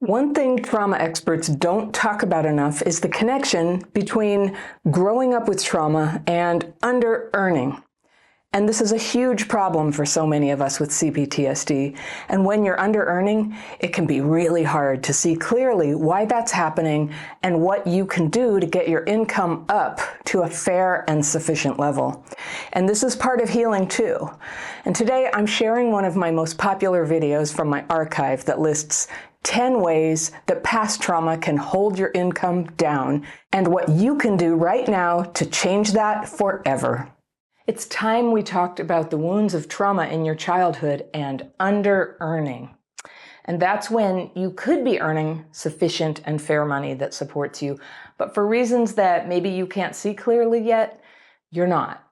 One thing trauma experts don't talk about enough is the connection between growing up with trauma and under-earning. And this is a huge problem for so many of us with CPTSD. And when you're under-earning, it can be really hard to see clearly why that's happening and what you can do to get your income up to a fair and sufficient level. And this is part of healing too. And today I'm sharing one of my most popular videos from my archive that lists 10 ways that past trauma can hold your income down and what you can do right now to change that forever. It's time we talked about the wounds of trauma in your childhood and under-earning. And that's when you could be earning sufficient and fair money that supports you, but for reasons that maybe you can't see clearly yet, you're not.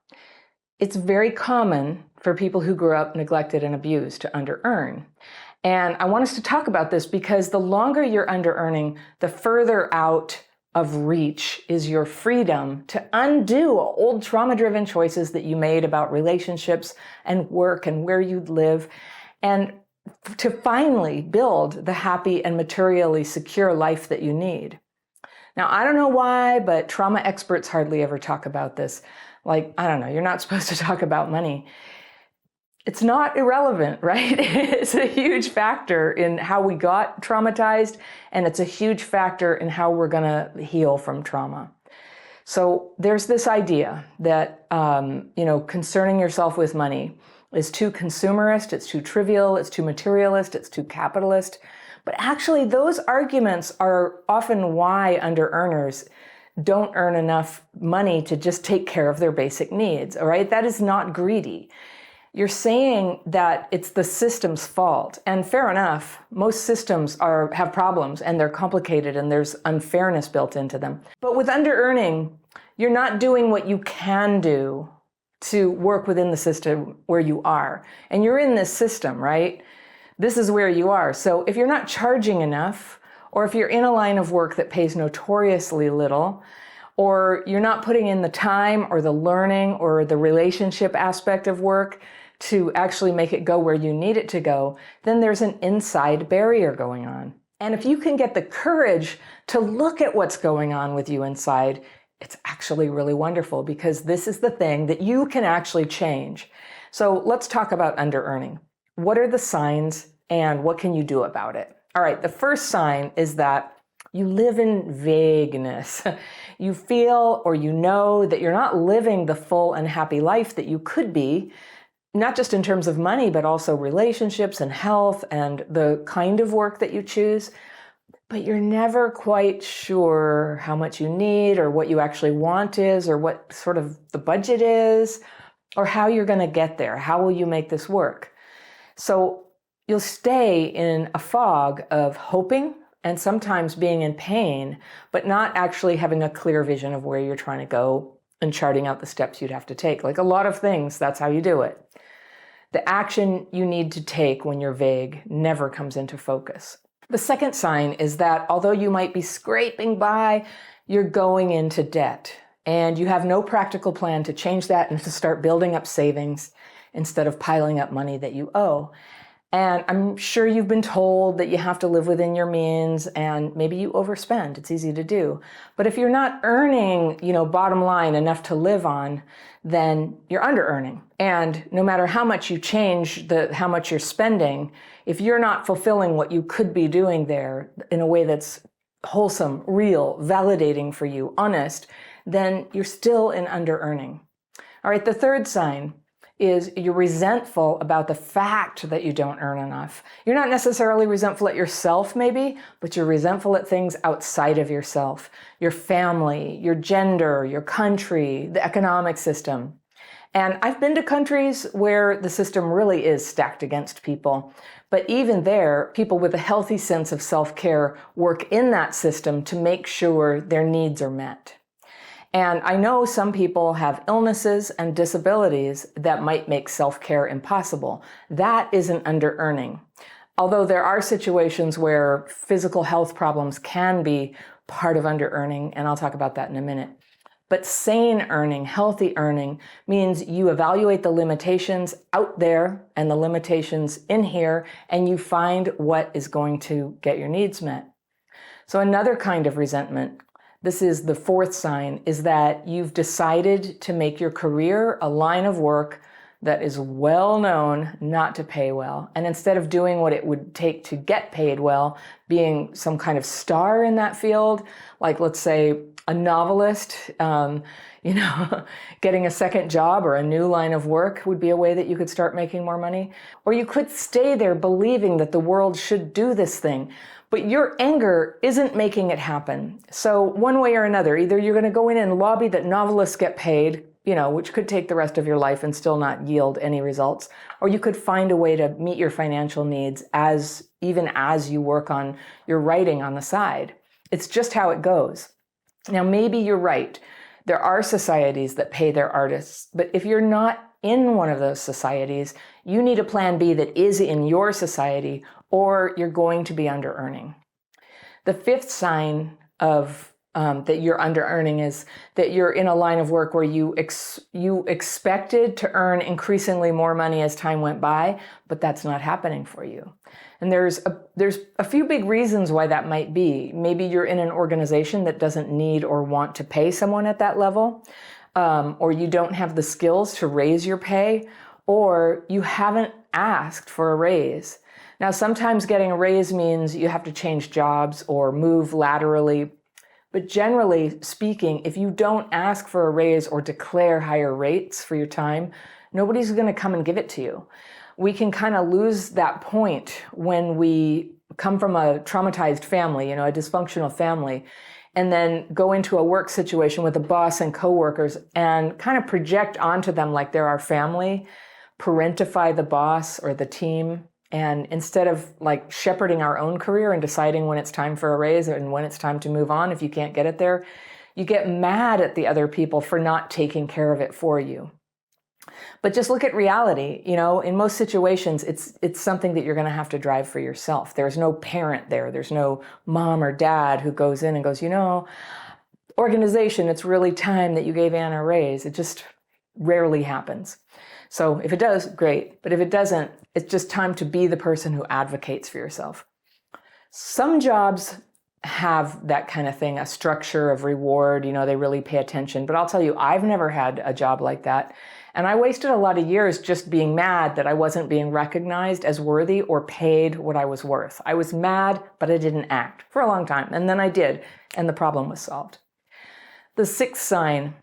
It's very common for people who grew up neglected and abused to under-earn. And I want us to talk about this because the longer you're under-earning, the further out of reach is your freedom to undo old trauma-driven choices that you made about relationships and work and where you'd live, and to finally build the happy and materially secure life that you need. Now, I don't know why, but trauma experts hardly ever talk about this. Like, I don't know, you're not supposed to talk about money. It's not irrelevant, right? It's a huge factor in how we got traumatized, and it's a huge factor in how we're gonna heal from trauma. So there's this idea that, concerning yourself with money is too consumerist, it's too trivial, it's too materialist, it's too capitalist. But actually, those arguments are often why under-earners don't earn enough money to just take care of their basic needs, all right? That is not greedy. You're saying that it's the system's fault, and fair enough, most systems have problems and they're complicated and there's unfairness built into them. But with under-earning, you're not doing what you can do to work within the system where you are. And you're in this system, right? This is where you are. So if you're not charging enough, or if you're in a line of work that pays notoriously little, or you're not putting in the time or the learning or the relationship aspect of work to actually make it go where you need it to go, then there's an inside barrier going on. And if you can get the courage to look at what's going on with you inside, it's actually really wonderful because this is the thing that you can actually change. So let's talk about under-earning. What are the signs and what can you do about it? All right, the first sign is that you live in vagueness. You feel or you know that you're not living the full and happy life that you could be, not just in terms of money, but also relationships and health and the kind of work that you choose. But you're never quite sure how much you need or what you actually want is or what sort of the budget is or how you're going to get there. How will you make this work? So you'll stay in a fog of hoping and sometimes being in pain, but not actually having a clear vision of where you're trying to go and charting out the steps you'd have to take. Like a lot of things, that's how you do it. The action you need to take when you're vague never comes into focus. The second sign is that although you might be scraping by, you're going into debt and you have no practical plan to change that and to start building up savings instead of piling up money that you owe. And I'm sure you've been told that you have to live within your means and maybe you overspend. It's easy to do. But if you're not earning, bottom line enough to live on, then you're under-earning. And no matter how much you change how much you're spending, if you're not fulfilling what you could be doing there in a way that's wholesome, real, validating for you, honest, then you're still in under-earning. All right, the third sign is you're resentful about the fact that you don't earn enough. You're not necessarily resentful at yourself maybe, but you're resentful at things outside of yourself, your family, your gender, your country, the economic system. And I've been to countries where the system really is stacked against people. But even there, people with a healthy sense of self-care work in that system to make sure their needs are met. And I know some people have illnesses and disabilities that might make self-care impossible. That isn't under-earning. Although there are situations where physical health problems can be part of under-earning, and I'll talk about that in a minute. But sane earning, healthy earning, means you evaluate the limitations out there and the limitations in here, and you find what is going to get your needs met. So another kind of resentment, this is the fourth sign, is that you've decided to make your career a line of work that is well known not to pay well. And instead of doing what it would take to get paid well, being some kind of star in that field, like let's say a novelist, getting a second job or a new line of work would be a way that you could start making more money. Or you could stay there believing that the world should do this thing, but your anger isn't making it happen. So one way or another, either you're going to go in and lobby that novelists get paid, which could take the rest of your life and still not yield any results, or you could find a way to meet your financial needs even as you work on your writing on the side. It's just how it goes. Now, maybe you're right. There are societies that pay their artists, but if you're not in one of those societies, you need a plan B that is in your society, or you're going to be under earning. The fifth sign of that you're under earning is that you're in a line of work where you expected to earn increasingly more money as time went by, but that's not happening for you. And there's a few big reasons why that might be. Maybe you're in an organization that doesn't need or want to pay someone at that level, or you don't have the skills to raise your pay, or you haven't asked for a raise. Now, sometimes getting a raise means you have to change jobs or move laterally. But generally speaking, if you don't ask for a raise or declare higher rates for your time, nobody's going to come and give it to you. We can kind of lose that point when we come from a traumatized family, a dysfunctional family, and then go into a work situation with a boss and coworkers and kind of project onto them like they're our family, parentify the boss or the team. And instead of like shepherding our own career and deciding when it's time for a raise and when it's time to move on, if you can't get it there, you get mad at the other people for not taking care of it for you. But just look at reality. In most situations, it's something that you're going to have to drive for yourself. There's no parent there. There's no mom or dad who goes in and goes, organization, it's really time that you gave Anna a raise. It just rarely happens. So if it does, great. But if it doesn't, it's just time to be the person who advocates for yourself. Some jobs have that kind of thing, a structure of reward, they really pay attention. But I'll tell you, I've never had a job like that. And I wasted a lot of years just being mad that I wasn't being recognized as worthy or paid what I was worth. I was mad, but I didn't act for a long time. And then I did, and the problem was solved. The sixth sign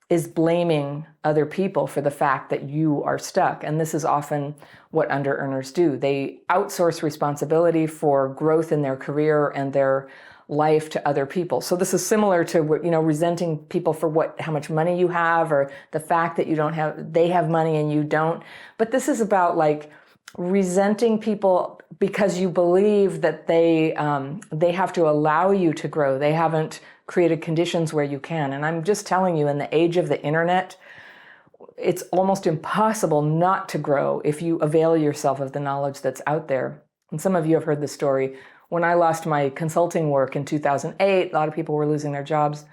is blaming other people for the fact that you are stuck. And this is often what under-earners do. They outsource responsibility for growth in their career and their life to other people. So this is similar to, resenting people for how much money you have, or the fact that they have money and you don't. But this is about like resenting people because you believe that they have to allow you to grow. They haven't created conditions where you can. And I'm just telling you, in the age of the internet, it's almost impossible not to grow if you avail yourself of the knowledge that's out there. And some of you have heard the story. When I lost my consulting work in 2008, a lot of people were losing their jobs.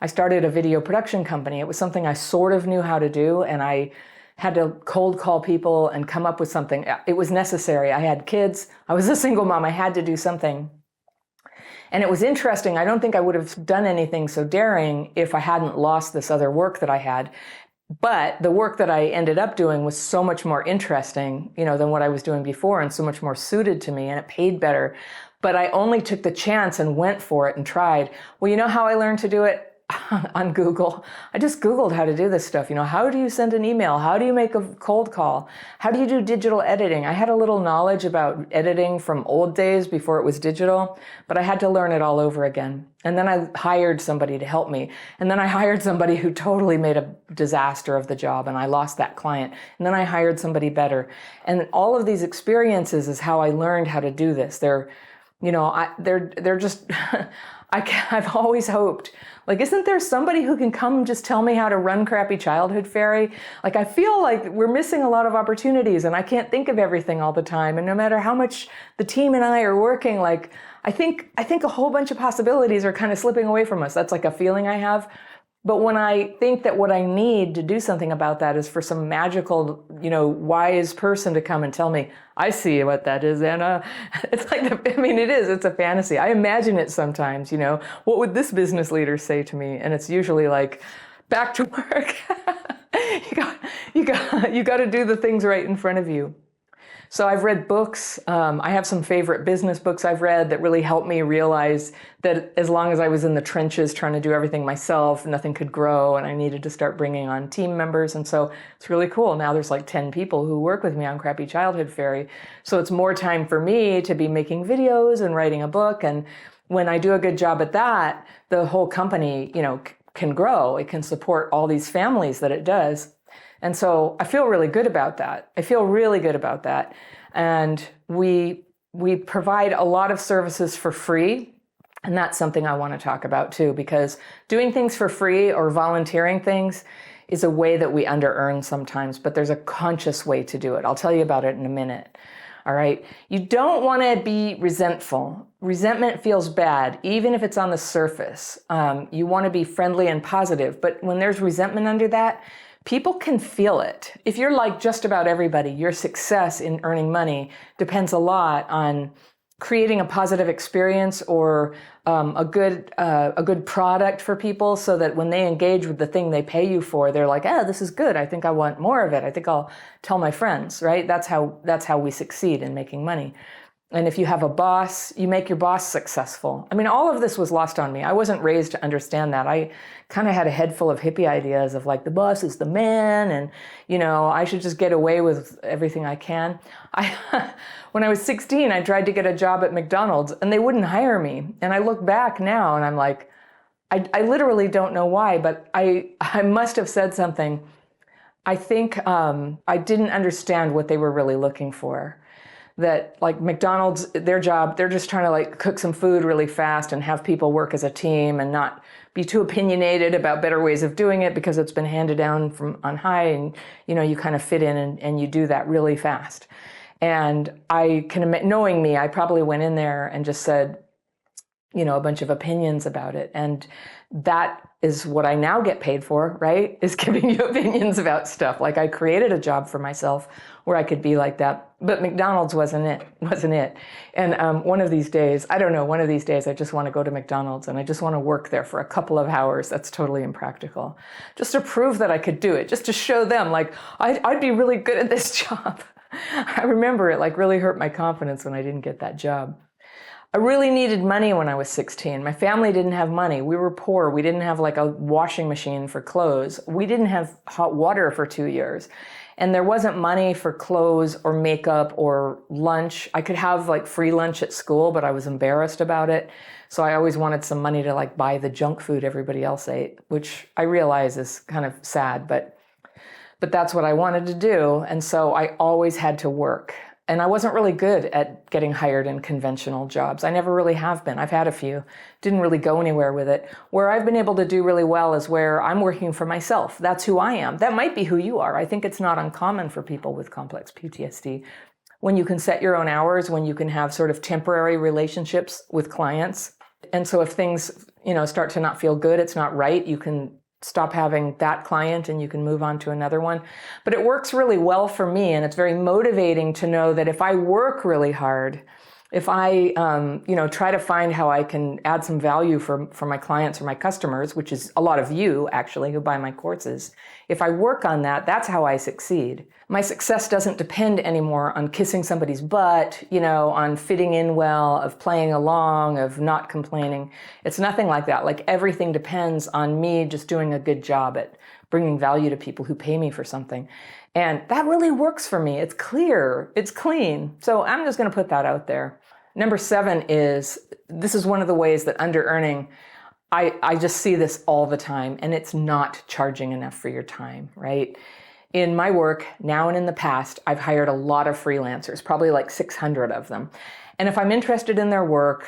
I started a video production company. It was something I sort of knew how to do, and I had to cold call people and come up with something. It was necessary. I had kids. I was a single mom. I had to do something. And it was interesting. I don't think I would have done anything so daring if I hadn't lost this other work that I had. But the work that I ended up doing was so much more interesting, than what I was doing before, and so much more suited to me, and it paid better. But I only took the chance and went for it and tried. Well, you know how I learned to do it? On Google. I just Googled how to do this stuff. How do you send an email? How do you make a cold call? How do you do digital editing? I had a little knowledge about editing from old days before it was digital, but I had to learn it all over again. And then I hired somebody to help me. And then I hired somebody who totally made a disaster of the job, and I lost that client. And then I hired somebody better. And all of these experiences is how I learned how to do this. They're just, I've always hoped, isn't there somebody who can come and just tell me how to run Crappy Childhood Fairy? I feel like we're missing a lot of opportunities, and I can't think of everything all the time. And no matter how much the team and I are working, I think a whole bunch of possibilities are kind of slipping away from us. That's like a feeling I have. But when I think that what I need to do something about that is for some magical, wise person to come and tell me, I see what that is, Anna. It's like, it is, it's a fantasy. I imagine it sometimes, what would this business leader say to me? And it's usually like, back to work. you got to do the things right in front of you. So I've read books. I have some favorite business books I've read that really helped me realize that as long as I was in the trenches trying to do everything myself, nothing could grow, and I needed to start bringing on team members. And so it's really cool. Now there's like 10 people who work with me on Crappy Childhood Fairy. So it's more time for me to be making videos and writing a book. And when I do a good job at that, the whole company, can grow. It can support all these families that it does. And so I feel really good about that. And we provide a lot of services for free. And that's something I want to talk about too, because doing things for free or volunteering things is a way that we under-earn sometimes, but there's a conscious way to do it. I'll tell you about it in a minute. All right. You don't want to be resentful. Resentment feels bad, even if it's on the surface. You want to be friendly and positive, but when there's resentment under that, people can feel it. If you're like just about everybody, your success in earning money depends a lot on creating a positive experience or a good product for people, so that when they engage with the thing they pay you for, they're like, oh, this is good. I think I want more of it. I think I'll tell my friends, right? That's how we succeed in making money. And if you have a boss, you make your boss successful. All of this was lost on me. I wasn't raised to understand that. I kind of had a head full of hippie ideas of like, the boss is the man, and, I should just get away with everything I can. When I was 16, I tried to get a job at McDonald's and they wouldn't hire me. And I look back now and I'm like, I literally don't know why, but I must have said something. I think I didn't understand what they were really looking for. That like McDonald's, their job, they're just trying to like cook some food really fast and have people work as a team and not be too opinionated about better ways of doing it because it's been handed down from on high, and you kind of fit in and you do that really fast. And I can imagine, knowing me, I probably went in there and just said, a bunch of opinions about it. And that is what I now get paid for, right? Is giving you opinions about stuff. Like I created a job for myself where I could be like that, but McDonald's wasn't it. And one of these days, I just want to go to McDonald's and I just want to work there for a couple of hours. That's totally impractical. Just to prove that I could do it, just to show them like, I'd be really good at this job. I remember it like really hurt my confidence when I didn't get that job. I really needed money when I was 16. My family didn't have money. We were poor. We didn't have like a washing machine for clothes. We didn't have hot water for 2 years. And there wasn't money for clothes or makeup or lunch. I could have like free lunch at school, but I was embarrassed about it. So I always wanted some money to like buy the junk food everybody else ate, which I realize is kind of sad, but that's what I wanted to do. And so I always had to work. And I wasn't really good at getting hired in conventional jobs. I never really have been. I've had a few, didn't really go anywhere with it. Where I've been able to do really well is where I'm working for myself. That's who I am. That might be who you are. I think it's not uncommon for people with complex PTSD. When you can set your own hours, when you can have sort of temporary relationships with clients. And so if things, start to not feel good, it's not right, you can stop having that client and you can move on to another one. But it works really well for me, and it's very motivating to know that if I work really hard, if I try to find how I can add some value for my clients or my customers, which is a lot of you actually who buy my courses, if I work on that, that's how I succeed. My success doesn't depend anymore on kissing somebody's butt, on fitting in well, of playing along, of not complaining. It's nothing like that. Like everything depends on me just doing a good job at bringing value to people who pay me for something. And that really works for me. It's clear, it's clean. So I'm just going to put that out there. Number 7 is, this is one of the ways that under-earning, I just see this all the time, and it's not charging enough for your time, right? In my work now and in the past, I've hired a lot of freelancers, probably like 600 of them. And if I'm interested in their work,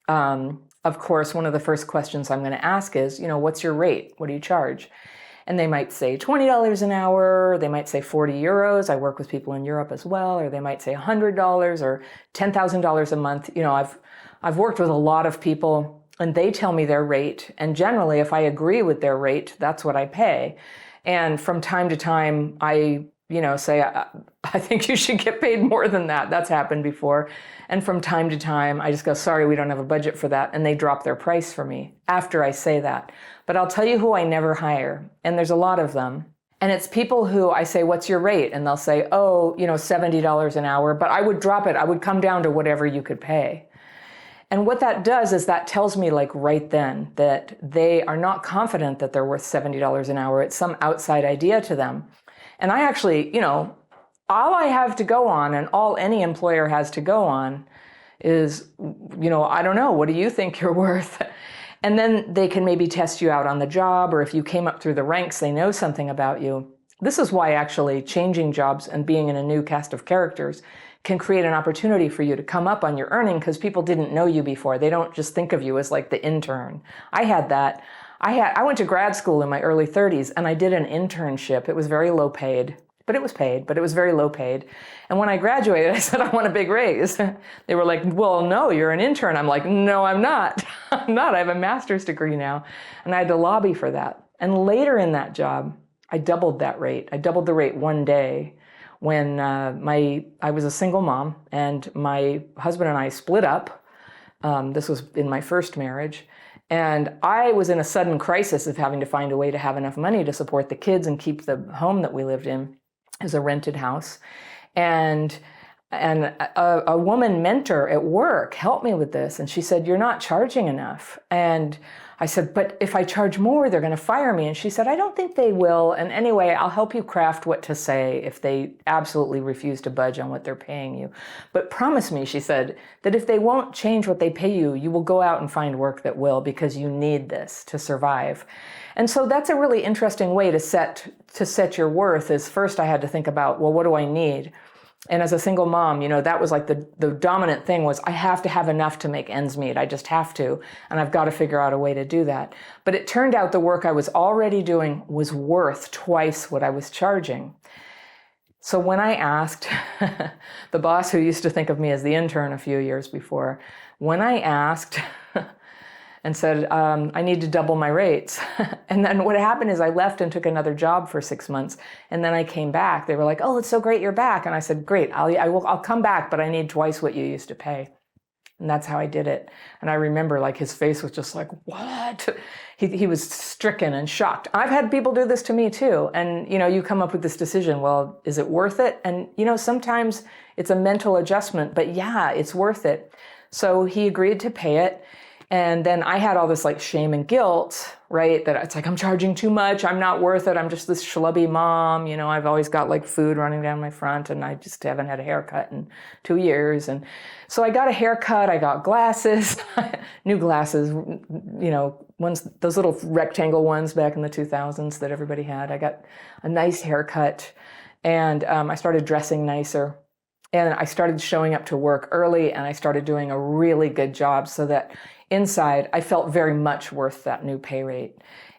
of course, one of the first questions I'm going to ask is, what's your rate? What do you charge? And they might say $20 an hour, they might say 40 euros. I work with people in Europe as well, or they might say $100 or $10,000 a month. I've worked with a lot of people and they tell me their rate. And generally, if I agree with their rate, that's what I pay. And from time to time, I say, I think you should get paid more than that. That's happened before. And from time to time, I just go, sorry, we don't have a budget for that. And they drop their price for me after I say that. But I'll tell you who I never hire. And there's a lot of them. And it's people who I say, what's your rate? And they'll say, oh, $70 an hour. But I would drop it. I would come down to whatever you could pay. And what that does is that tells me like right then that they are not confident that they're worth $70 an hour. It's some outside idea to them. And I actually, all I have to go on and all any employer has to go on is, I don't know, what do you think you're worth? And then they can maybe test you out on the job, or if you came up through the ranks, they know something about you. This is why actually changing jobs and being in a new cast of characters can create an opportunity for you to come up on your earning because people didn't know you before. They don't just think of you as like the intern. I had that. I went to grad school in my early 30s and I did an internship. It was very low paid, but it was paid, but it was very low paid. And when I graduated, I said, I want a big raise. They were like, well, no, you're an intern. I'm like, no, I'm not. I'm not. I have a master's degree now. And I had to lobby for that. And later in that job, I doubled that rate. I doubled the rate one day when I was a single mom and my husband and I split up. This was in my first marriage. And I was in a sudden crisis of having to find a way to have enough money to support the kids and keep the home that we lived in as a rented house. And a woman mentor at work helped me with this. And she said, you're not charging enough. And I said, but if I charge more, they're going to fire me. And she said, I don't think they will. And anyway, I'll help you craft what to say if they absolutely refuse to budge on what they're paying you. But promise me, she said, that if they won't change what they pay you, you will go out and find work that will, because you need this to survive. And so that's a really interesting way to set your worth. Is first I had to think about, well, what do I need? And as a single mom, that was like the dominant thing was I have to have enough to make ends meet. I just have to. And I've got to figure out a way to do that. But it turned out the work I was already doing was worth twice what I was charging. So when I asked the boss who used to think of me as the intern a few years before, when I asked and said, I need to double my rates. And then what happened is I left and took another job for 6 months. And then I came back. They were like, oh, it's so great you're back. And I said, great, I'll come back, but I need twice what you used to pay. And that's how I did it. And I remember like his face was just like, what? He was stricken and shocked. I've had people do this to me too. And, you come up with this decision, well, is it worth it? And, sometimes it's a mental adjustment, but yeah, it's worth it. So he agreed to pay it. And then I had all this like shame and guilt, right? That it's like, I'm charging too much. I'm not worth it. I'm just this schlubby mom. I've always got like food running down my front and I just haven't had a haircut in 2 years. And so I got a haircut. I got glasses, new glasses, ones, those little rectangle ones back in the 2000s that everybody had. I got a nice haircut and I started dressing nicer. And I started showing up to work early and I started doing a really good job so that inside I felt very much worth that new pay rate.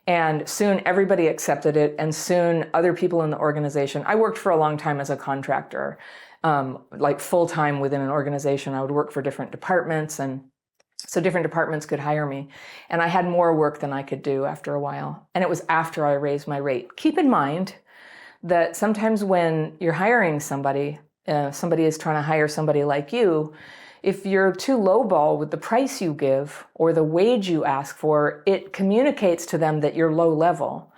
And soon everybody accepted it. And soon other people in the organization, I worked for a long time as a contractor, like full-time within an organization. I would work for different departments and so different departments could hire me. And I had more work than I could do after a while. And it was after I raised my rate. Keep in mind that sometimes when you're hiring somebody is trying to hire somebody like you, if you're too lowball with the price you give or the wage you ask for, it communicates to them that you're low level.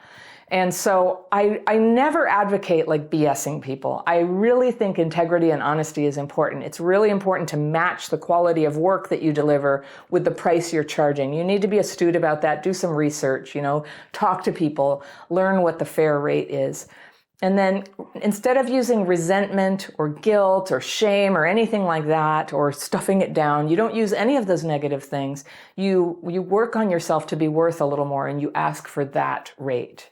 And so I never advocate like BSing people. I really think integrity and honesty is important. It's really important to match the quality of work that you deliver with the price you're charging. You need to be astute about that. Do some research, talk to people, learn what the fair rate is. And then instead of using resentment or guilt or shame or anything like that, or stuffing it down, you don't use any of those negative things. You work on yourself to be worth a little more and you ask for that rate.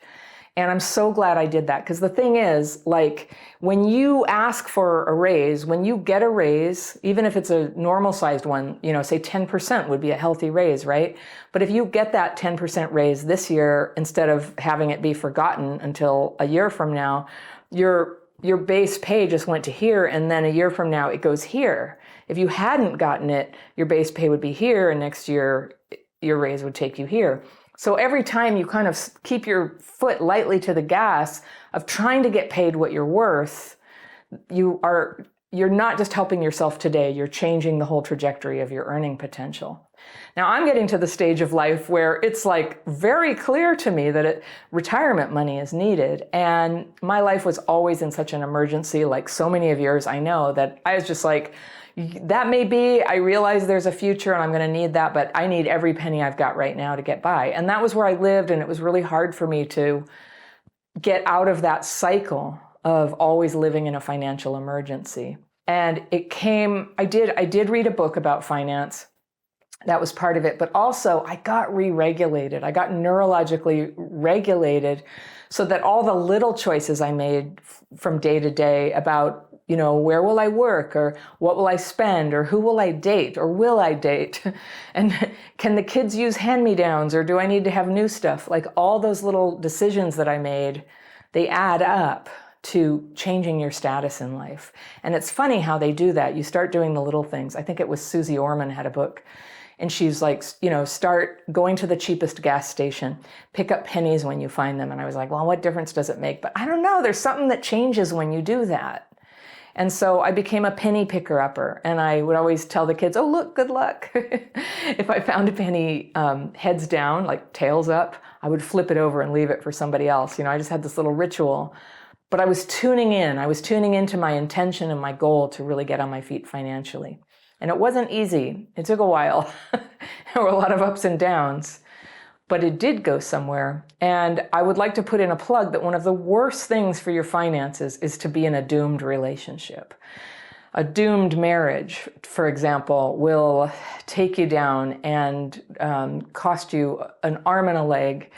And I'm so glad I did that, because the thing is, like, when you ask for a raise, when you get a raise, even if it's a normal sized one, say 10% would be a healthy raise, right? But if you get that 10% raise this year, instead of having it be forgotten until a year from now, your base pay just went to here, and then a year from now it goes here. If you hadn't gotten it, your base pay would be here, and next year your raise would take you here. So every time you kind of keep your foot lightly to the gas of trying to get paid what you're worth, you're not just helping yourself today, you're changing the whole trajectory of your earning potential. Now I'm getting to the stage of life where it's like very clear to me that retirement money is needed. And my life was always in such an emergency, like so many of yours I know, that I was just like, that may be, I realize there's a future and I'm going to need that, but I need every penny I've got right now to get by. And that was where I lived, and it was really hard for me to get out of that cycle of always living in a financial emergency. And I did read a book about finance. That was part of it, but also I got re-regulated. I got neurologically regulated so that all the little choices I made from day to day about, where will I work, or what will I spend, or who will I date, or will I date? And can the kids use hand-me-downs, or do I need to have new stuff? Like all those little decisions that I made, they add up to changing your status in life. And it's funny how they do that. You start doing the little things. I think it was Susie Orman had a book, and she's like, start going to the cheapest gas station, pick up pennies when you find them. And I was like, well, what difference does it make? But I don't know, there's something that changes when you do that. And so I became a penny picker-upper, and I would always tell the kids, oh, look, good luck. If I found a penny heads down, like tails up, I would flip it over and leave it for somebody else. I just had this little ritual. But I was tuning into my intention and my goal to really get on my feet financially. And it wasn't easy. It took a while. There were a lot of ups and downs, but it did go somewhere. And I would like to put in a plug that one of the worst things for your finances is to be in a doomed relationship. A doomed marriage, for example, will take you down and cost you an arm and a leg,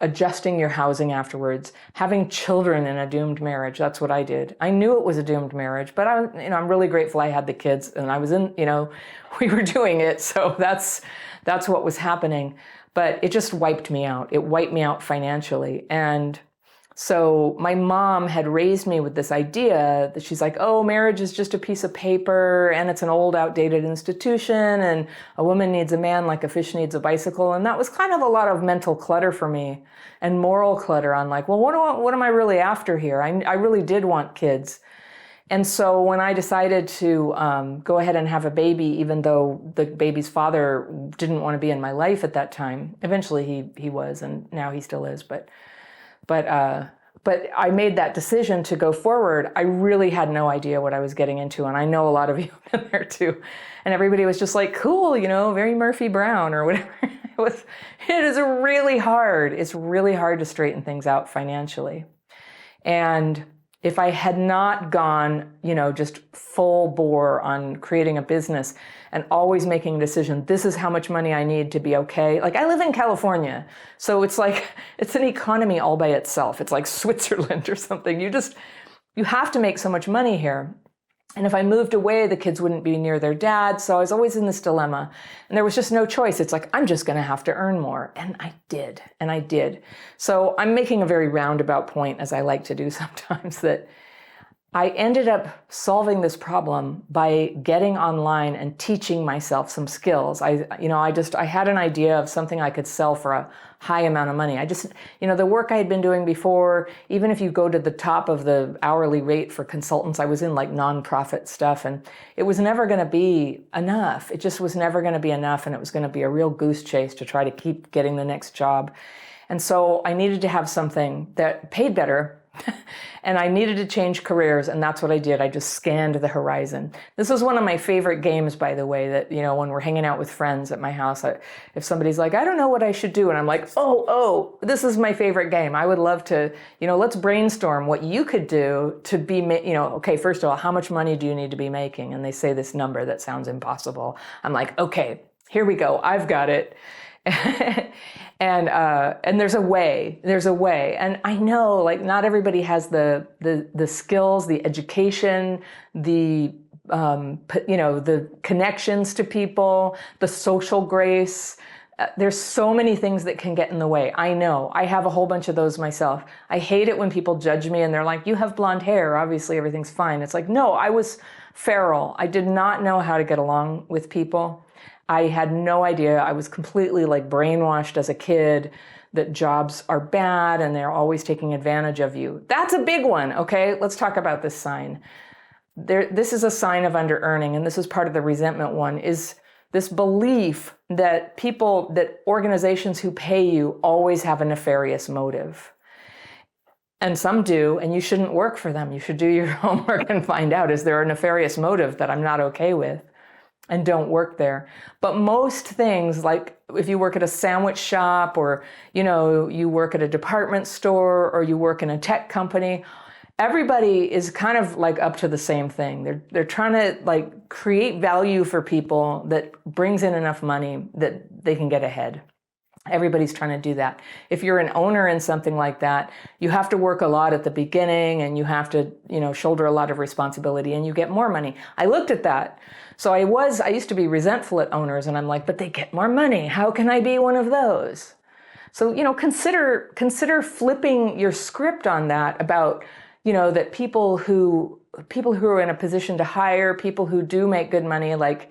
adjusting your housing afterwards, having children in a doomed marriage. That's what I did. I knew it was a doomed marriage, but I'm really grateful I had the kids and I was we were doing it. So that's what was happening. But it just wiped me out. It wiped me out financially. And so my mom had raised me with this idea that she's like, oh, marriage is just a piece of paper and it's an old, outdated institution, and a woman needs a man like a fish needs a bicycle. And that was kind of a lot of mental clutter for me, and moral clutter on like, well, what am I really after here? I really did want kids. And so when I decided to go ahead and have a baby, even though the baby's father didn't want to be in my life at that time, eventually he was, and now he still is, but I made that decision to go forward. I really had no idea what I was getting into. And I know a lot of you have been there too. And everybody was just like, cool, very Murphy Brown or whatever. It is really hard. It's really hard to straighten things out financially. And if I had not gone, just full bore on creating a business and always making a decision, this is how much money I need to be okay. Like I live in California, so it's like, it's an economy all by itself. It's like Switzerland or something. You have to make so much money here. And if I moved away, the kids wouldn't be near their dad. So I was always in this dilemma. And there was just no choice. It's like, I'm just going to have to earn more. And I did. So I'm making a very roundabout point, as I like to do sometimes, that I ended up solving this problem by getting online and teaching myself some skills. I had an idea of something I could sell for a high amount of money. The work I had been doing before, even if you go to the top of the hourly rate for consultants, I was in like nonprofit stuff, and it was never going to be enough. It just was never going to be enough, and it was going to be a real goose chase to try to keep getting the next job. And so I needed to have something that paid better. And I needed to change careers, and that's what I did. I just scanned the horizon. This is one of my favorite games, by the way, that, when we're hanging out with friends at my house, if somebody's like, I don't know what I should do, and I'm like, oh, this is my favorite game. I would love to, let's brainstorm what you could do to be, okay, first of all, how much money do you need to be making? And they say this number that sounds impossible. I'm like, okay, here we go. I've got it. And there's a way, and I know like not everybody has the skills, the education, the connections to people, the social grace. There's so many things that can get in the way. I know. I have a whole bunch of those myself. I hate it when people judge me and they're like, you have blonde hair, obviously everything's fine. It's like, no, I was feral. I did not know how to get along with people. I had no idea. I was completely like brainwashed as a kid that jobs are bad and they're always taking advantage of you. That's a big one, okay? Let's talk about this sign. This is a sign of under-earning, and this is part of the resentment one, is this belief that organizations who pay you always have a nefarious motive. And some do, and you shouldn't work for them. You should do your homework and find out, is there a nefarious motive that I'm not okay with? And don't work there. But most things, like if you work at a sandwich shop, or you work at a department store, or you work in a tech company, everybody is kind of like up to the same thing. They're trying to like create value for people that brings in enough money that they can get ahead. Everybody's trying to do that. If you're an owner in something like that, you have to work a lot at the beginning, and you have to, shoulder a lot of responsibility, and you get more money. I looked at that. So I used to be resentful at owners, and I'm like, but they get more money. How can I be one of those? So, consider flipping your script on that about, that people who are in a position to hire, people who do make good money, like,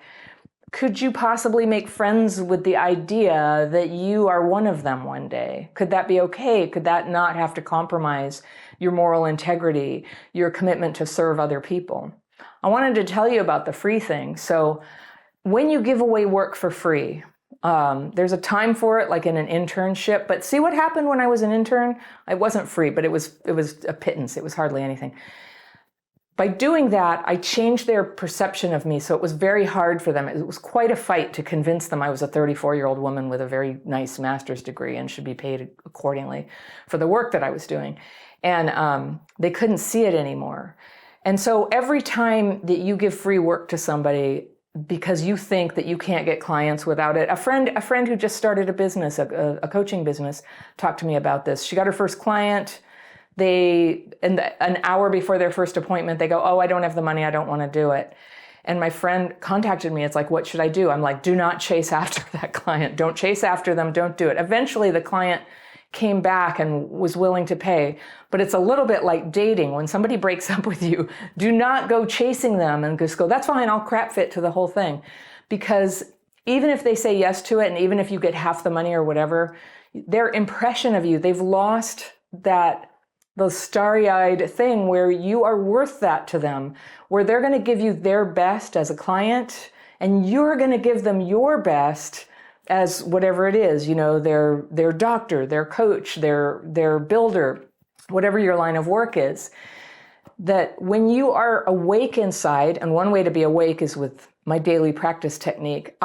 could you possibly make friends with the idea that you are one of them one day? Could that be okay? Could that not have to compromise your moral integrity, your commitment to serve other people? I wanted to tell you about the free thing. So when you give away work for free, there's a time for it, like in an internship. But see what happened when I was an intern? It wasn't free, but it was a pittance. It was hardly anything. By doing that, I changed their perception of me, so it was very hard for them. It was quite a fight to convince them I was a 34-year-old woman with a very nice master's degree and should be paid accordingly for the work that I was doing. And they couldn't see it anymore. And so every time that you give free work to somebody because you think that you can't get clients without it, a friend who just started a business, a coaching business, talked to me about this. She got her first client. An hour before their first appointment, they go, oh, I don't have the money. I don't want to do it. And my friend contacted me. It's like, what should I do? I'm like, do not chase after that client. Don't chase after them. Don't do it. Eventually, the client came back and was willing to pay. But it's a little bit like dating. When somebody breaks up with you, do not go chasing them and just go, that's fine. I'll crap fit to the whole thing. Because even if they say yes to it, and even if you get half the money or whatever, their impression of you, they've lost the starry-eyed thing where you are worth that to them, where they're going to give you their best as a client, and you're going to give them your best as whatever it is, their doctor, their coach, their builder, whatever your line of work is. That when you are awake inside, and one way to be awake is with my daily practice technique,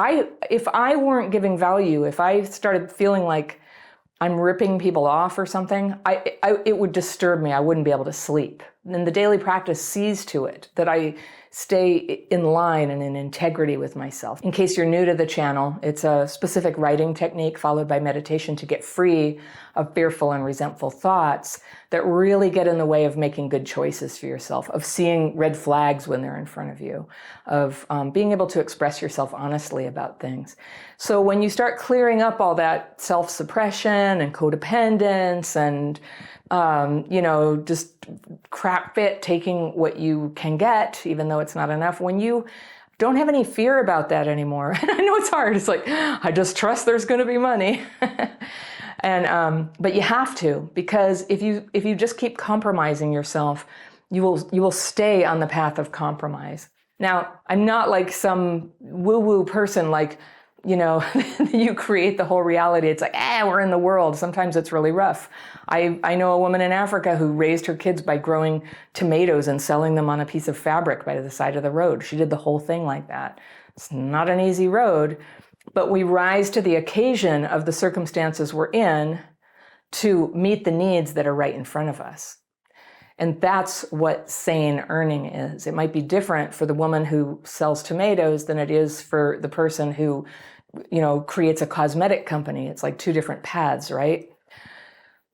if I weren't giving value, if I started feeling like I'm ripping people off or something, it would disturb me. I wouldn't be able to sleep. And the daily practice sees to it that I stay in line and in integrity with myself. In case you're new to the channel, it's a specific writing technique followed by meditation to get free of fearful and resentful thoughts that really get in the way of making good choices for yourself, of seeing red flags when they're in front of you, of being able to express yourself honestly about things. So when you start clearing up all that self-suppression and codependence and just crap fit, taking what you can get, even though it's not enough, when you don't have any fear about that anymore, and I know it's hard, it's like, I just trust there's going to be money. But you have to, because if you just keep compromising yourself, you will stay on the path of compromise. Now, I'm not like some woo-woo person, like, you create the whole reality. It's like, we're in the world. Sometimes it's really rough. I know a woman in Africa who raised her kids by growing tomatoes and selling them on a piece of fabric by the side of the road. She did the whole thing like that. It's not an easy road, but we rise to the occasion of the circumstances we're in to meet the needs that are right in front of us. And that's what sane earning is. It might be different for the woman who sells tomatoes than it is for the person who, creates a cosmetic company. It's like two different paths, right?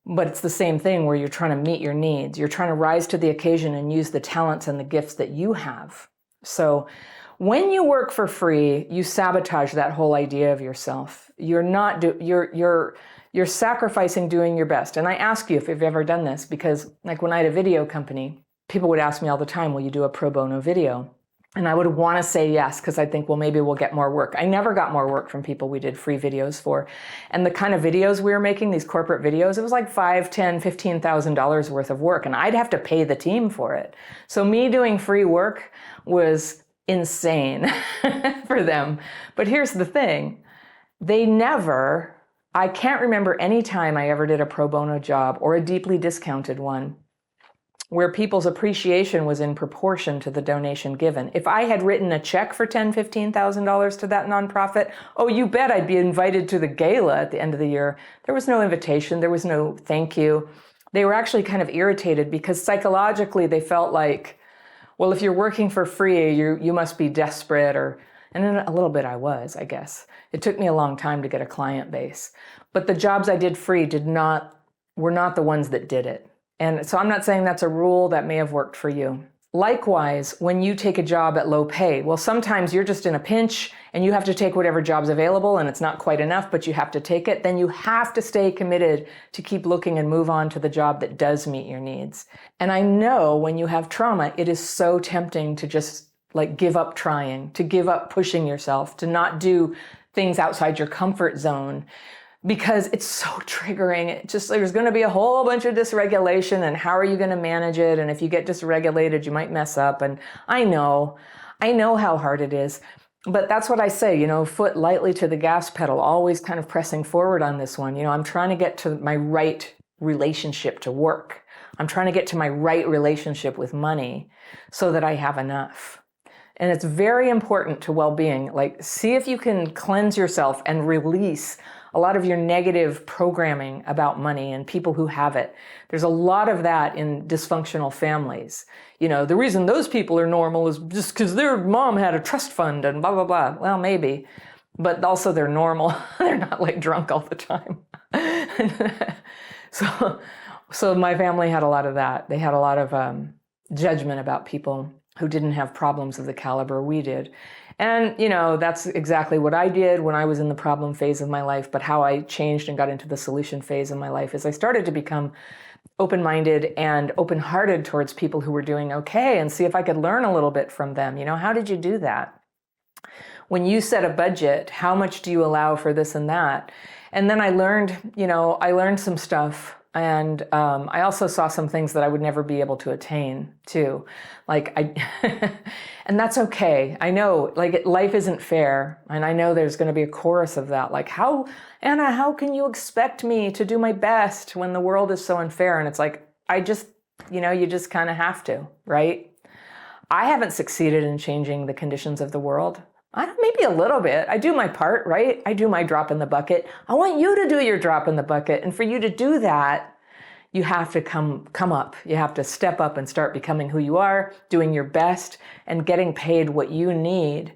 But it's the same thing where you're trying to meet your needs. You're trying to rise to the occasion and use the talents and the gifts that you have. So when you work for free, you sabotage that whole idea of yourself. You're sacrificing doing your best. And I ask you if you've ever done this, because like when I had a video company, people would ask me all the time, will you do a pro bono video? And I would want to say yes, because I think, well, maybe we'll get more work. I never got more work from people we did free videos for. And the kind of videos we were making, these corporate videos, it was like $5,000, $10,000, $15,000 worth of work. And I'd have to pay the team for it. So me doing free work was insane for them. But here's the thing. I can't remember any time I ever did a pro bono job or a deeply discounted one where people's appreciation was in proportion to the donation given. If I had written a check for $10,000, $15,000 to that nonprofit, oh, you bet I'd be invited to the gala at the end of the year. There was no invitation. There was no thank you. They were actually kind of irritated because psychologically they felt like, well, if you're working for free, you must be desperate, and then a little bit I was, I guess. It took me a long time to get a client base. But the jobs I did free were not the ones that did it. And so I'm not saying that's a rule that may have worked for you. Likewise, when you take a job at low pay, well, sometimes you're just in a pinch and you have to take whatever job's available and it's not quite enough, but you have to take it. Then you have to stay committed to keep looking and move on to the job that does meet your needs. And I know when you have trauma, it is so tempting to just like give up trying, to give up pushing yourself, to not do things outside your comfort zone, because it's so triggering. There's going to be a whole bunch of dysregulation, and how are you going to manage it? And if you get dysregulated, you might mess up. And I know how hard it is, but that's what I say, foot lightly to the gas pedal, always kind of pressing forward on this one. I'm trying to get to my right relationship to work. I'm trying to get to my right relationship with money so that I have enough. And it's very important to well-being. Like, see if you can cleanse yourself and release a lot of your negative programming about money and people who have it. There's a lot of that in dysfunctional families. The reason those people are normal is just because their mom had a trust fund and blah, blah, blah. Well, maybe, but also they're normal. They're not like drunk all the time. So my family had a lot of that. They had a lot of judgment about people who didn't have problems of the caliber we did. And, that's exactly what I did when I was in the problem phase of my life. But how I changed and got into the solution phase of my life is I started to become open-minded and open-hearted towards people who were doing okay and see if I could learn a little bit from them. How did you do that? When you set a budget, how much do you allow for this and that? And then I learned some stuff. And I also saw some things that I would never be able to attain too. And that's okay. I know, life isn't fair. And I know there's going to be a chorus of that. Like, Anna, how can you expect me to do my best when the world is so unfair? And it's like, you just kind of have to, right? I haven't succeeded in changing the conditions of the world. Maybe a little bit. I do my part, right? I do my drop in the bucket. I want you to do your drop in the bucket. And for you to do that, you have to come up. You have to step up and start becoming who you are, doing your best, and getting paid what you need.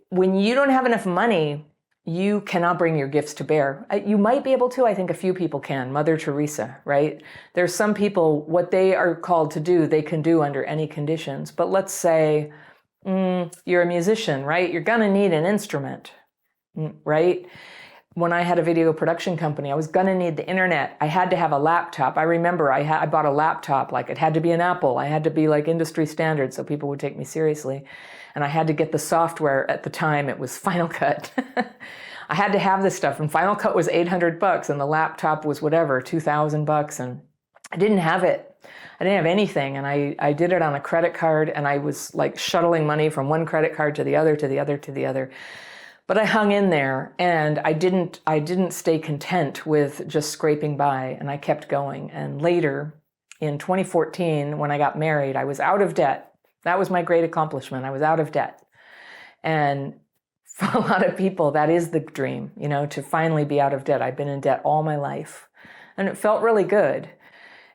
When you don't have enough money, you cannot bring your gifts to bear. You might be able to. I think a few people can. Mother Teresa, right? There's some people, what they are called to do, they can do under any conditions. But let's say, you're a musician, right? You're gonna need an instrument, right? When I had a video production company, I was gonna need the internet. I had to have a laptop. I remember I bought a laptop, it had to be an Apple. I had to be industry standard so people would take me seriously. And I had to get the software. At the time, it was Final Cut. I had to have this stuff, and Final Cut was $800 and the laptop was whatever, $2,000, and I didn't have it. I didn't have anything, and I did it on a credit card, and I was shuttling money from one credit card to the other, to the other, to the other. But I hung in there, and I didn't stay content with just scraping by, and I kept going. And later, in 2014, when I got married, I was out of debt. That was my great accomplishment. I was out of debt. And for a lot of people, that is the dream, to finally be out of debt. I've been in debt all my life, and it felt really good.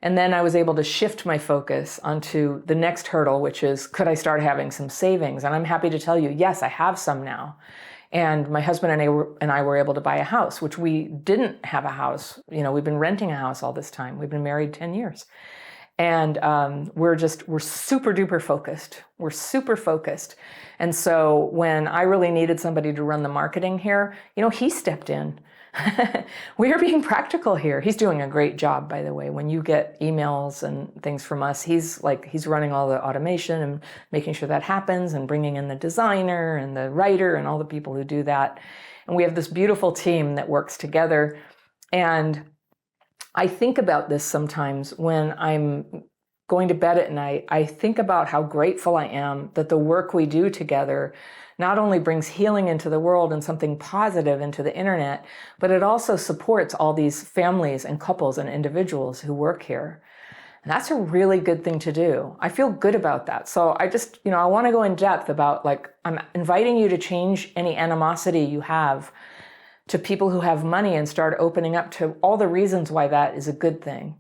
And then I was able to shift my focus onto the next hurdle, which is, could I start having some savings? And I'm happy to tell you, yes, I have some now. And my husband and I were able to buy a house, which we didn't have a house. We've been renting a house all this time. We've been married 10 years. And we're super duper focused. We're super focused. And so when I really needed somebody to run the marketing here, he stepped in. We are being practical here. He's doing a great job, by the way. When you get emails and things from us, he's running all the automation and making sure that happens and bringing in the designer and the writer and all the people who do that. And we have this beautiful team that works together. And I think about this sometimes when I'm going to bed at night. I think about how grateful I am that the work we do together not only brings healing into the world and something positive into the internet, but it also supports all these families and couples and individuals who work here. And that's a really good thing to do. I feel good about that. So I just, I want to go in depth about, I'm inviting you to change any animosity you have to people who have money and start opening up to all the reasons why that is a good thing.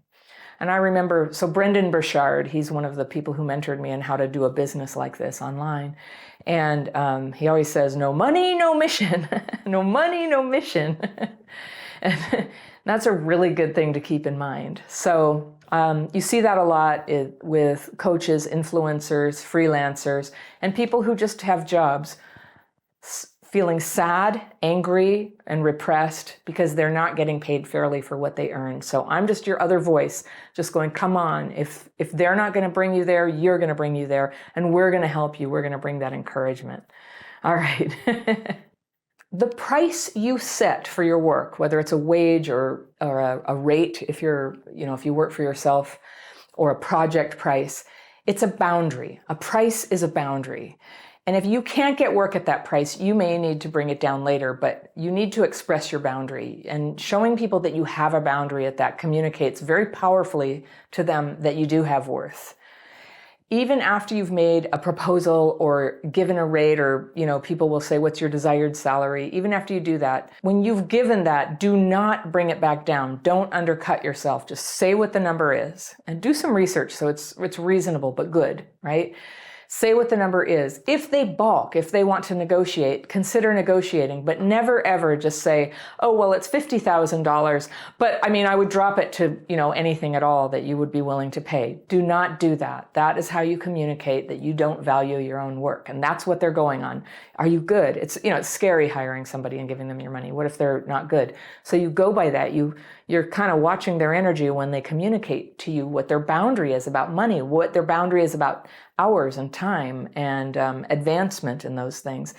And I remember, so Brendan Burchard, he's one of the people who mentored me in how to do a business like this online. And he always says, no money, no mission. No money, no mission. And that's a really good thing to keep in mind. So you see that a lot with coaches, influencers, freelancers, and people who just have jobs, feeling sad, angry, and repressed because they're not getting paid fairly for what they earn. So I'm just your other voice, just going, come on, if they're not going to bring you there, you're going to bring you there, and we're going to help you. We're going to bring that encouragement. All right. The price you set for your work, whether it's a wage or a rate, if you work for yourself, or a project price, it's a boundary. A price is a boundary. And if you can't get work at that price, you may need to bring it down later, but you need to express your boundary. And showing people that you have a boundary at that communicates very powerfully to them that you do have worth. Even after you've made a proposal or given a rate, or, people will say, what's your desired salary? Even after you do that, when you've given that, do not bring it back down. Don't undercut yourself. Just say what the number is and do some research so it's reasonable but good, right? Say what the number is. If they balk, if they want to negotiate, consider negotiating, but never ever just say, oh, well, it's $50,000, but I would drop it to, anything at all that you would be willing to pay. Do not do that. That is how you communicate that you don't value your own work. And that's what they're going on. Are you good? It's scary hiring somebody and giving them your money. What if they're not good? So you go by that. You're kind of watching their energy when they communicate to you what their boundary is about money, what their boundary is about hours and time and advancement in those things.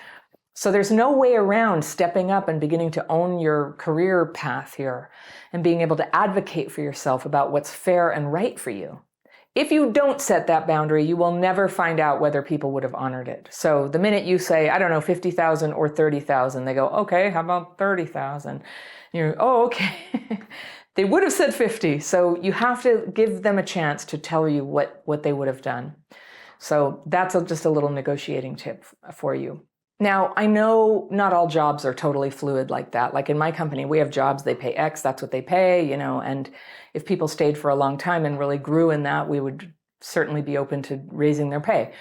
So there's no way around stepping up and beginning to own your career path here and being able to advocate for yourself about what's fair and right for you. If you don't set that boundary, you will never find out whether people would have honored it. So the minute you say, I don't know, 50,000 or 30,000, they go, okay, how about 30,000? You're, oh, okay. They would have said 50. So you have to give them a chance to tell you what they would have done. So that's just a little negotiating tip for you. Now, I know not all jobs are totally fluid like that. Like in my company, we have jobs, they pay X, that's what they pay, and if people stayed for a long time and really grew in that, we would certainly be open to raising their pay.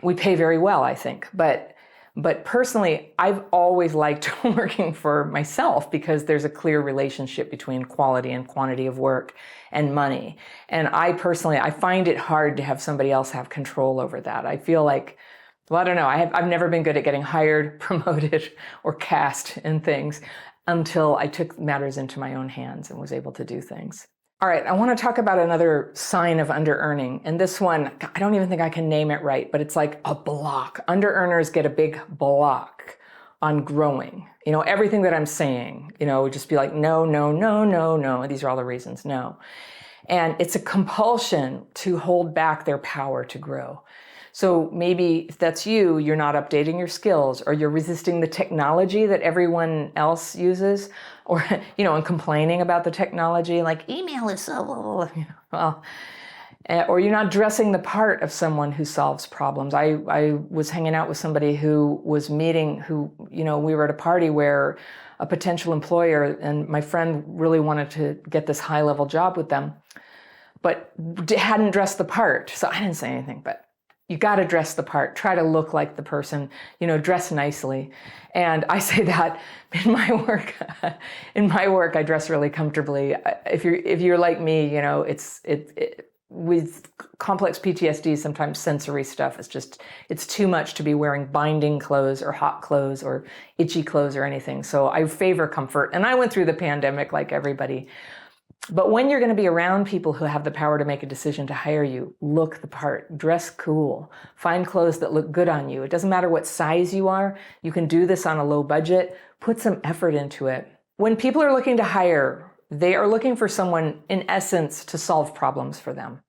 We pay very well, I think. But personally, I've always liked working for myself because there's a clear relationship between quality and quantity of work and money. And I find it hard to have somebody else have control over that. I feel like, well, I don't know. I've never been good at getting hired, promoted, or cast in things until I took matters into my own hands and was able to do things. All right, I want to talk about another sign of under-earning. And this one, I don't even think I can name it right, but it's like a block. Under-earners get a big block on growing. Everything that I'm saying, would just be like, no, no, no, no, no. These are all the reasons, no. And it's a compulsion to hold back their power to grow. So maybe if that's you, you're not updating your skills, or you're resisting the technology that everyone else uses, or, and complaining about the technology, like email is so, or you're not dressing the part of someone who solves problems. I was hanging out with somebody who was we were at a party where a potential employer, and my friend really wanted to get this high-level job with them, but hadn't dressed the part. So I didn't say anything, but you got to dress the part, try to look like the person, dress nicely. And I say that in my work, I dress really comfortably. If you're like me, with complex PTSD, sometimes sensory stuff is it's too much to be wearing binding clothes or hot clothes or itchy clothes or anything. So I favor comfort. And I went through the pandemic like everybody. But when you're going to be around people who have the power to make a decision to hire you, look the part, dress cool, find clothes that look good on you. It doesn't matter what size you are. You can do this on a low budget. Put some effort into it. When people are looking to hire, they are looking for someone, in essence, to solve problems for them.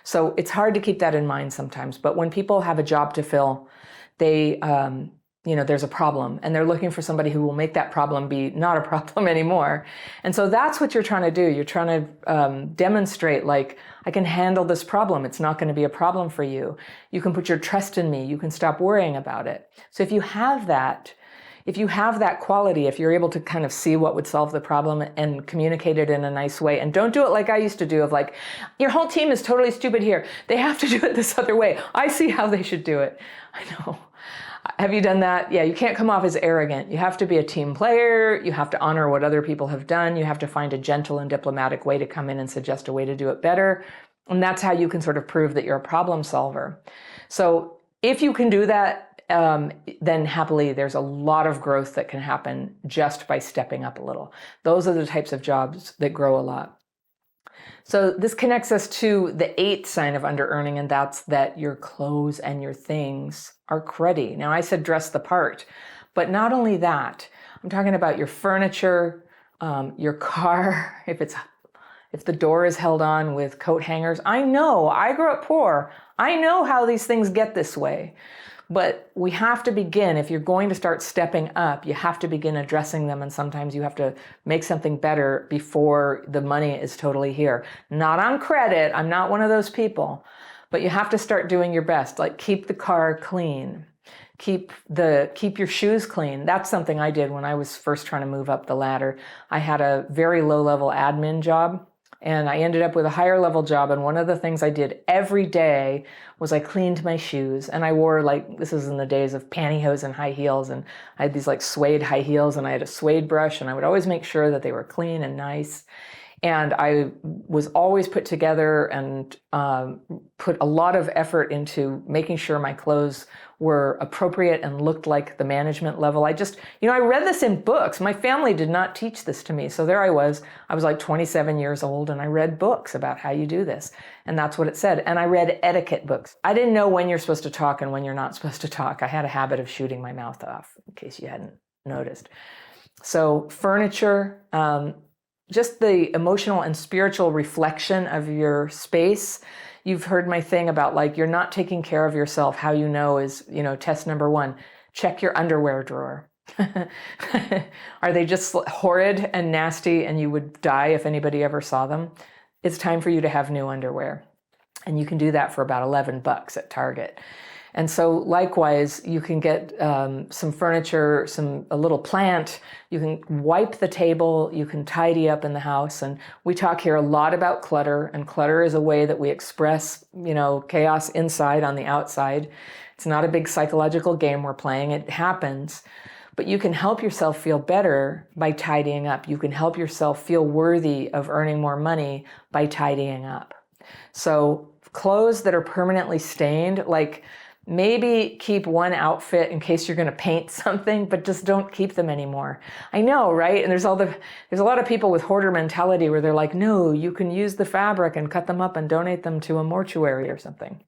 So it's hard to keep that in mind sometimes. But when people have a job to fill, they, there's a problem, and they're looking for somebody who will make that problem be not a problem anymore. And so that's what you're trying to do. You're trying to demonstrate, like, I can handle this problem. It's not going to be a problem for you. You can put your trust in me. You can stop worrying about it. So if you have that quality, if you're able to kind of see what would solve the problem and communicate it in a nice way, and don't do it like I used to do, of like, your whole team is totally stupid here. They have to do it this other way. I see how they should do it. I know. Have you done that? Yeah, you can't come off as arrogant. You have to be a team player. You have to honor what other people have done. You have to find a gentle and diplomatic way to come in and suggest a way to do it better. And that's how you can sort of prove that you're a problem solver. So if you can do that, then happily, there's a lot of growth that can happen just by stepping up a little. Those are the types of jobs that grow a lot. So this connects us to the 8th sign of under-earning, and that's that your clothes and your things are cruddy. Now, I said dress the part, but not only that, I'm talking about your furniture, your car, if the door is held on with coat hangers. I know, I grew up poor. I know how these things get this way. But we have to begin, if you're going to start stepping up, you have to begin addressing them, and sometimes you have to make something better before the money is totally here. Not on credit, I'm not one of those people, but you have to start doing your best, like keep the car clean, keep your shoes clean. That's something I did when I was first trying to move up the ladder. I had a very low-level admin job, and I ended up with a higher level job. And one of the things I did every day was I cleaned my shoes, and I wore, like, this is in the days of pantyhose and high heels. And I had these like suede high heels, and I had a suede brush, and I would always make sure that they were clean and nice. And I was always put together and put a lot of effort into making sure my clothes were appropriate and looked like the management level. I read this in books. My family did not teach this to me. So there I was like 27 years old, and I read books about how you do this. And that's what it said. And I read etiquette books. I didn't know when you're supposed to talk and when you're not supposed to talk. I had a habit of shooting my mouth off, in case you hadn't noticed. So furniture, just the emotional and spiritual reflection of your space. You've heard my thing about, like, you're not taking care of yourself. How you know is, test number 1, check your underwear drawer. Are they just horrid and nasty and you would die if anybody ever saw them? It's time for you to have new underwear. And you can do that for about $11 at Target. And so likewise, you can get some furniture, a little plant. You can wipe the table. You can tidy up in the house. And we talk here a lot about clutter. And clutter is a way that we express, chaos inside on the outside. It's not a big psychological game we're playing. It happens. But you can help yourself feel better by tidying up. You can help yourself feel worthy of earning more money by tidying up. So clothes that are permanently stained, like, maybe keep one outfit in case you're going to paint something, but just don't keep them anymore. I know, right? And there's a lot of people with hoarder mentality where they're like, no, you can use the fabric and cut them up and donate them to a mortuary or something.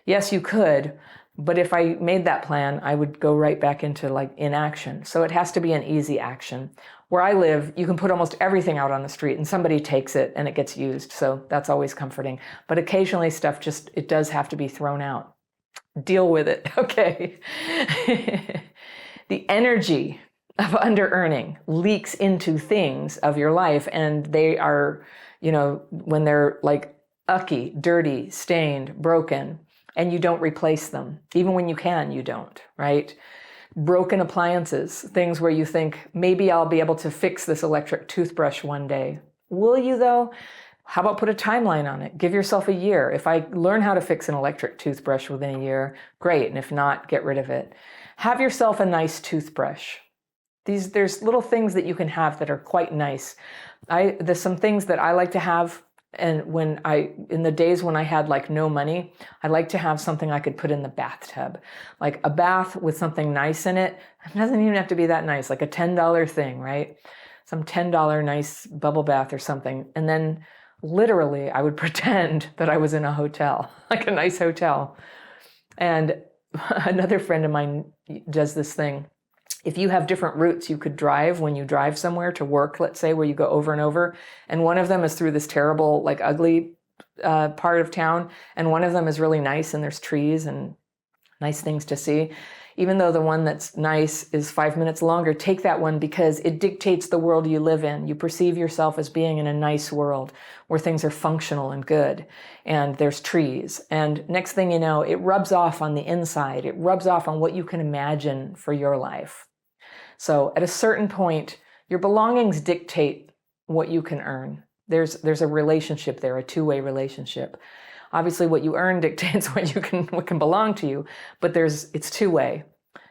Yes, you could. But if I made that plan, I would go right back into inaction. So it has to be an easy action. Where I live, you can put almost everything out on the street and somebody takes it and it gets used. So that's always comforting. But occasionally stuff it does have to be thrown out. Deal with it, okay? The energy of under-earning leaks into things of your life, and they are, when they're like ucky, dirty, stained, broken, and you don't replace them. Even when you can, you don't, right? Broken appliances, things where you think, maybe I'll be able to fix this electric toothbrush one day. Will you though? How about put a timeline on it? Give yourself a year. If I learn how to fix an electric toothbrush within a year, great. And if not, get rid of it. Have yourself a nice toothbrush. There's little things that you can have that are quite nice. There's some things that I like to have And in the days when I had like no money, I'd like to have something I could put in the bathtub, like a bath with something nice in it. It doesn't even have to be that nice, like a $10 thing, right? Some $10 nice bubble bath or something. And then literally I would pretend that I was in a hotel, like a nice hotel. And another friend of mine does this thing. If you have different routes you could drive when you drive somewhere to work, let's say, where you go over and over, and one of them is through this terrible, like ugly part of town, and one of them is really nice and there's trees and nice things to see. Even though the one that's nice is 5 minutes longer, take that one because it dictates the world you live in. You perceive yourself as being in a nice world where things are functional and good, and there's trees. And next thing you know, it rubs off on the inside. It rubs off on what you can imagine for your life. So at a certain point, your belongings dictate what you can earn. There's a relationship there, a two-way relationship. Obviously, what you earn dictates what can belong to you, but it's two-way.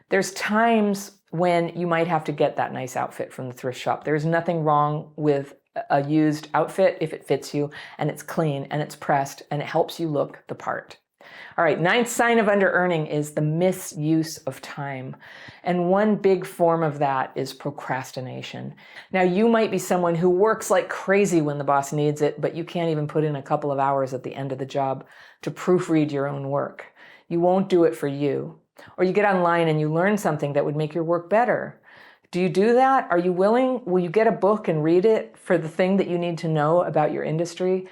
There's times when you might have to get that nice outfit from the thrift shop. There's nothing wrong with a used outfit if it fits you and it's clean and it's pressed and it helps you look the part. All right, 9th sign of under-earning is the misuse of time. And one big form of that is procrastination. Now, you might be someone who works like crazy when the boss needs it, but you can't even put in a couple of hours at the end of the job to proofread your own work. You won't do it for you. Or you get online and you learn something that would make your work better. Do you do that? Are you willing? Will you get a book and read it for the thing that you need to know about your industry?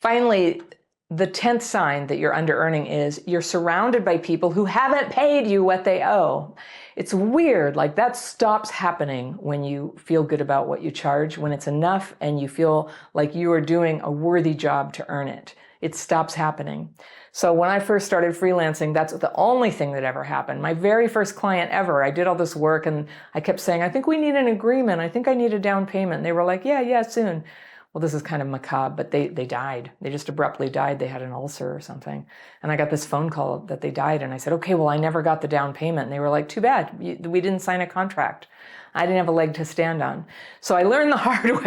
Finally, the 10th sign that you're under-earning is you're surrounded by people who haven't paid you what they owe. It's weird, like that stops happening when you feel good about what you charge, when it's enough and you feel like you are doing a worthy job to earn it. It stops happening. So when I first started freelancing, that's the only thing that ever happened. My very first client ever, I did all this work and I kept saying, I think we need an agreement. I think I need a down payment. And they were like, yeah, soon. Well, this is kind of macabre, but they died. They just abruptly died. They had an ulcer or something. And I got this phone call that they died. And I said, okay, well, I never got the down payment. And they were like, too bad. We didn't sign a contract. I didn't have a leg to stand on. So I learned the hard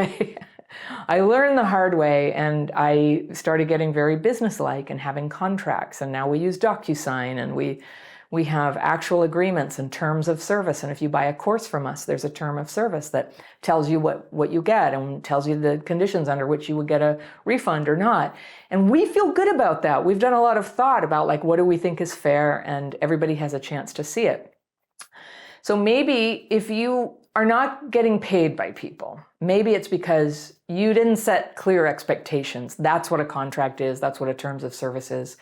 way. And I started getting very businesslike and having contracts. And now we use DocuSign and we have actual agreements and terms of service. And if you buy a course from us, there's a term of service that tells you what you get and tells you the conditions under which you would get a refund or not. And we feel good about that. We've done a lot of thought about like, what do we think is fair? And everybody has a chance to see it. So maybe if you are not getting paid by people, maybe it's because you didn't set clear expectations. That's what a contract is. That's what a terms of service is.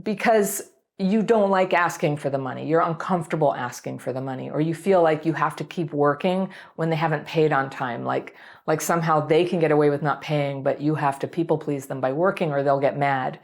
Because you don't like asking for the money. You're uncomfortable asking for the money, or you feel like you have to keep working when they haven't paid on time. Like somehow they can get away with not paying, but you have to people please them by working or they'll get mad.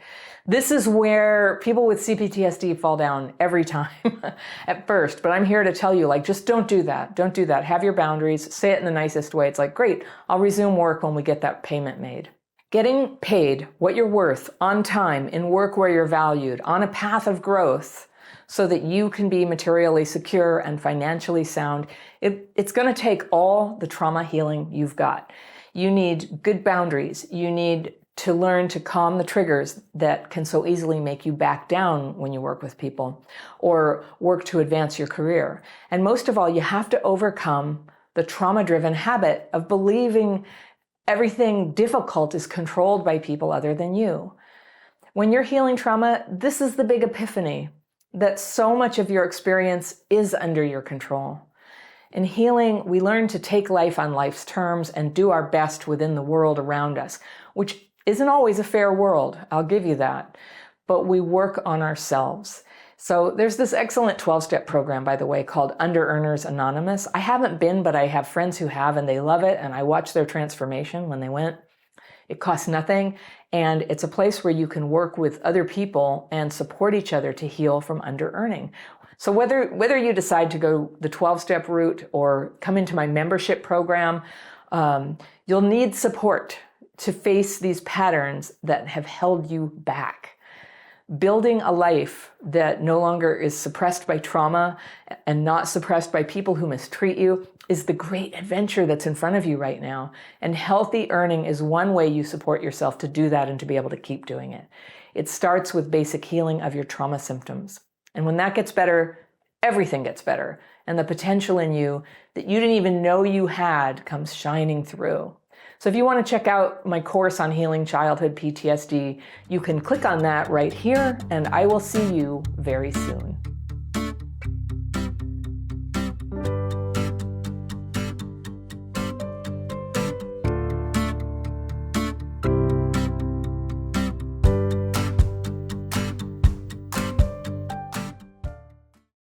This is where people with CPTSD fall down every time at first. But I'm here to tell you, like, just don't do that. Don't do that. Have your boundaries. Say it in the nicest way. It's like, great, I'll resume work when we get that payment made. Getting paid what you're worth on time in work where you're valued on a path of growth so that you can be materially secure and financially sound, it's going to take all the trauma healing you've got. You need good boundaries. You need to learn to calm the triggers that can so easily make you back down when you work with people or work to advance your career. And most of all, you have to overcome the trauma-driven habit of believing everything difficult is controlled by people other than you. When you're healing trauma, this is the big epiphany, that so much of your experience is under your control. In healing, we learn to take life on life's terms and do our best within the world around us, which isn't always a fair world, I'll give you that, but we work on ourselves. So there's this excellent 12-step program, by the way, called Underearners Anonymous. I haven't been, but I have friends who have, and they love it, and I watched their transformation when they went. It costs nothing, and it's a place where you can work with other people and support each other to heal from under-earning. So whether you decide to go the 12-step route or come into my membership program, you'll need support to face these patterns that have held you back. building a life that no longer is suppressed by trauma and not suppressed by people who mistreat you is the great adventure that's in front of you right now. And healthy earning is one way you support yourself to do that and to be able to keep doing it. It starts with basic healing of your trauma symptoms. And when that gets better, everything gets better. And the potential in you that you didn't even know you had comes shining through. So if you want to check out my course on healing childhood PTSD, you can click on that right here, and I will see you very soon.